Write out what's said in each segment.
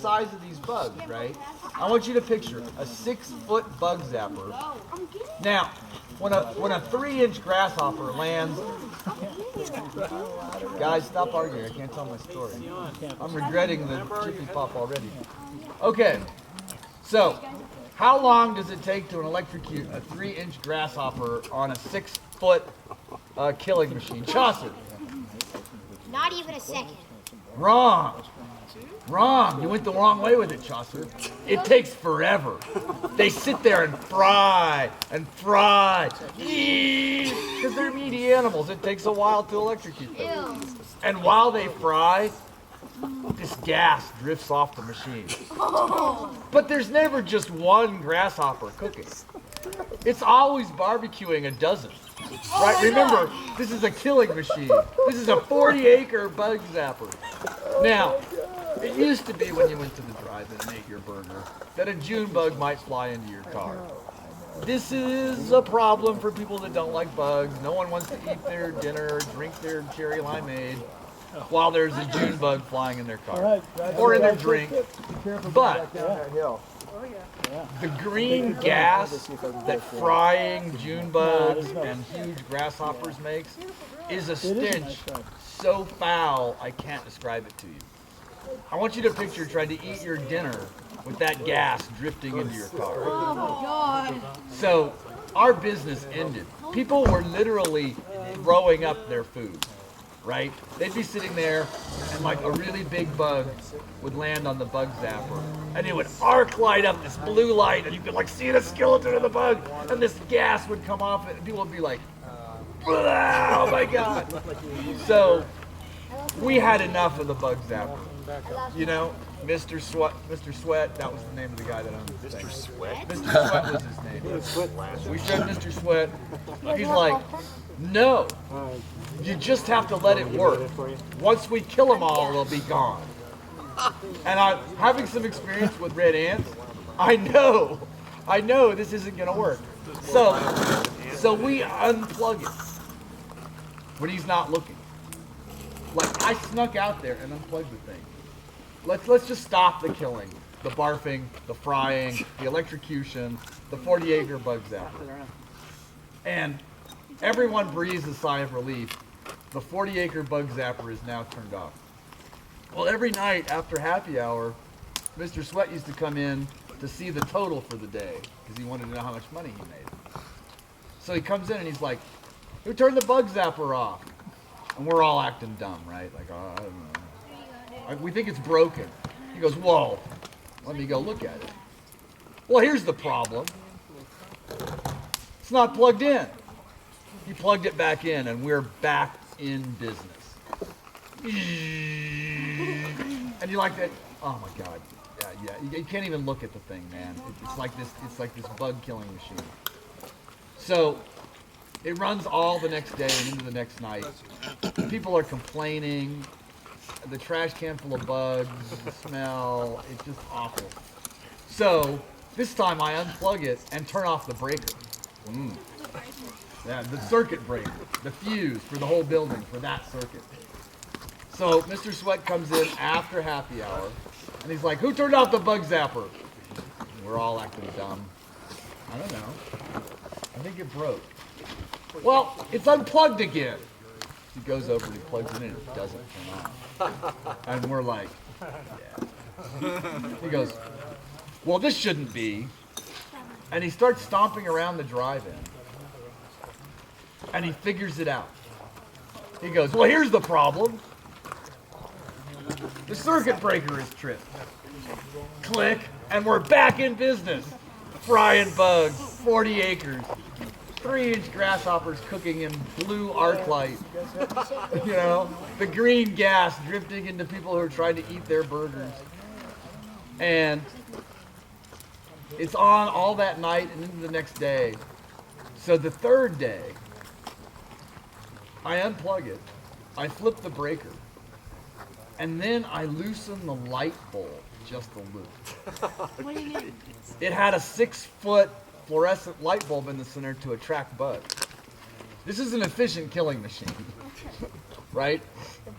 size of these bugs, right? I want you to picture a 6-foot bug zapper. Now, when a 3-inch grasshopper lands, guys, stop arguing. I can't tell my story. I'm regretting the chippy pop already. Okay, so how long does it take to electrocute a 3-inch grasshopper on a 6-foot killing machine? Chaucer. Not even a second. Wrong. Wrong. You went the wrong way with it, Chaucer. It takes forever. They sit there and fry and fry. Because they're meaty animals. It takes a while to electrocute them. Ew. And while they fry, this gas drifts off the machine. But there's never just one grasshopper cooking. It's always barbecuing a dozen. Right? Remember, this is a killing machine. This is a 40-acre bug zapper. Now, it used to be when you went to the drive-in and ate your burger that a June bug might fly into your car. This is a problem for people that don't like bugs. No one wants to eat their dinner or drink their cherry limeade while there's a June bug flying in their car or in their drink. But the green gas that frying June bugs and huge grasshoppers makes is a stench so foul I can't describe it to you. I want you to picture trying to eat your dinner with that gas drifting into your car. Oh my God. So our business ended. People were literally throwing up their food, right? They'd be sitting there and like a really big bug would land on the bug zapper and it would arc light up this blue light and you could like see the skeleton of the bug and this gas would come off it and people would be like, oh my God. So we had enough of the bug zapper. You know, Mr. Sweat, that was the name of the guy that owned the thing. Mr. Sweat? Mr. Sweat was his name. We showed Mr. Sweat. He's like, no, you just have to let it work. Once we kill them all, they'll be gone. And having some experience with red ants, I know this isn't going to work. So we unplug it when he's not looking. Like, I snuck out there and unplugged the thing. Let's just stop the killing, the barfing, the frying, the electrocution, the 40-acre bug zapper. And everyone breathes a sigh of relief. The 40-acre bug zapper is now turned off. Well, every night after happy hour, Mr. Sweat used to come in to see the total for the day because he wanted to know how much money he made. So he comes in and he's like, who turned the bug zapper off? And we're all acting dumb, right? Like, oh, I don't know. We think it's broken. He goes, whoa, let me go look at it. Well, here's the problem. It's not plugged in. He plugged it back in, and we're back in business. And you like that? Oh my God. Yeah. You can't even look at the thing, man. It's like this bug killing machine. So it runs all the next day and into the next night. People are complaining. The trash can full of bugs, the smell, it's just awful. So this time I unplug it and turn off the breaker. Yeah, the circuit breaker, the fuse for the whole building for that circuit. So Mr. Sweat comes in after happy hour and he's like, who turned off the bug zapper? And we're all acting dumb. I don't know. I think it broke. Well, it's unplugged again. He goes over and he plugs it in and it doesn't turn on. And we're like, yeah. He goes, well, this shouldn't be. And he starts stomping around the drive-in. And he figures it out. He goes, well, here's the problem. The circuit breaker is tripped. Click, and we're back in business. Frying bugs, 40 acres. 3-inch grasshoppers cooking in blue arc light. You know, the green gas drifting into people who are trying to eat their burgers. And it's on all that night and into the next day. So the third day, I unplug it, I flip the breaker, and then I loosen the light bulb just a little. What do you mean? It had a 6-foot fluorescent light bulb in the center to attract bugs. This is an efficient killing machine, right?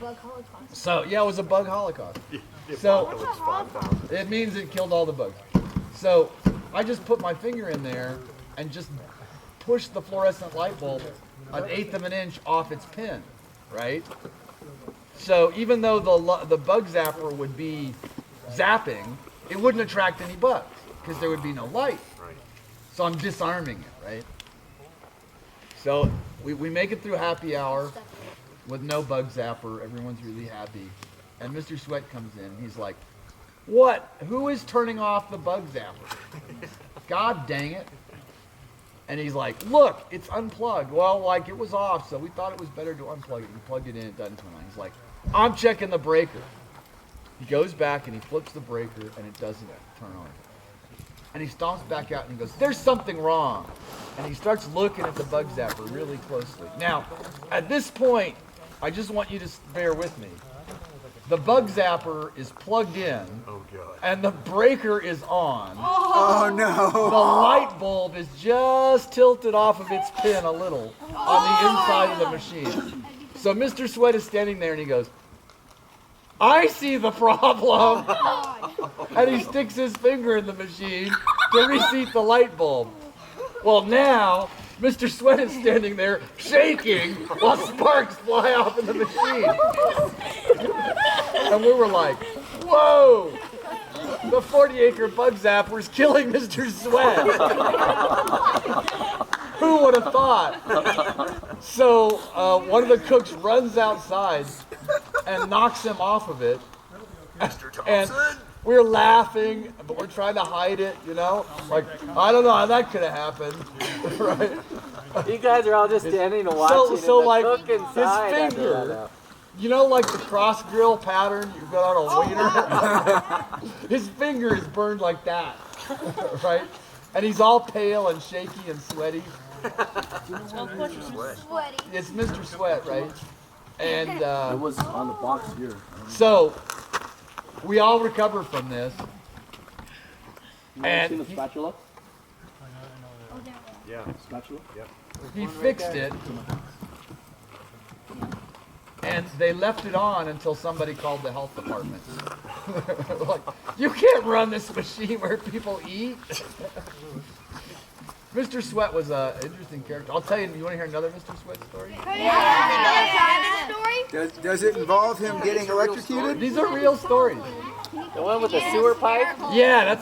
bug holocaust. So yeah, it was a bug holocaust. So it means it killed all the bugs. So I just put my finger in there and just pushed the fluorescent light bulb 1/8 of an inch off its pin, right? So even though the bug zapper would be zapping, it wouldn't attract any bugs because there would be no light. So I'm disarming it, right? So we make it through happy hour with no bug zapper. Everyone's really happy. And Mr. Sweat comes in. He's like, what? Who is turning off the bug zapper? God dang it. And he's like, look, it's unplugged. Well, like it was off, so we thought it was better to unplug it. He plugged it in, it doesn't turn on. He's like, I'm checking the breaker. He goes back and he flips the breaker and it doesn't turn on. And he stomps back out and he goes, there's something wrong. And he starts looking at the bug zapper really closely. Now, at this point, I just want you to bear with me. The bug zapper is plugged in, and the breaker is on. Oh no! The light bulb is just tilted off of its pin a little on the inside of the machine. So Mr. Sweat is standing there and he goes, I see the problem. And he sticks his finger in the machine to reseat the light bulb. Well, now Mr. Sweat is standing there shaking while sparks fly off in the machine. And we were like, whoa, the 40-acre bug zapper is killing Mr. Sweat. Who would have thought? So one of the cooks runs outside and knocks him off of it. Mr. Thompson? And we're laughing, but we're trying to hide it, you know? Like, I don't know how that could have happened, right? You guys are all just standing and watching. So and the like, cook inside his finger, you know, like the cross grill pattern you got on a wiener? His finger is burned like that, right? And he's all pale and shaky and sweaty. Sweaty. It's Mr. Sweat, right? And It was on the box here. so we all recover from this. You And seen the spatula? Oh, there we Yeah. Spatula? he fixed it. And they left it on until somebody called the health department. Like, you can't run this machine where people eat. Mr. Sweat was an interesting character. I'll tell you, you want to hear another Mr. Sweat story? Does it involve him getting electrocuted? These are real stories. The one with the sewer pipe? Yeah, that's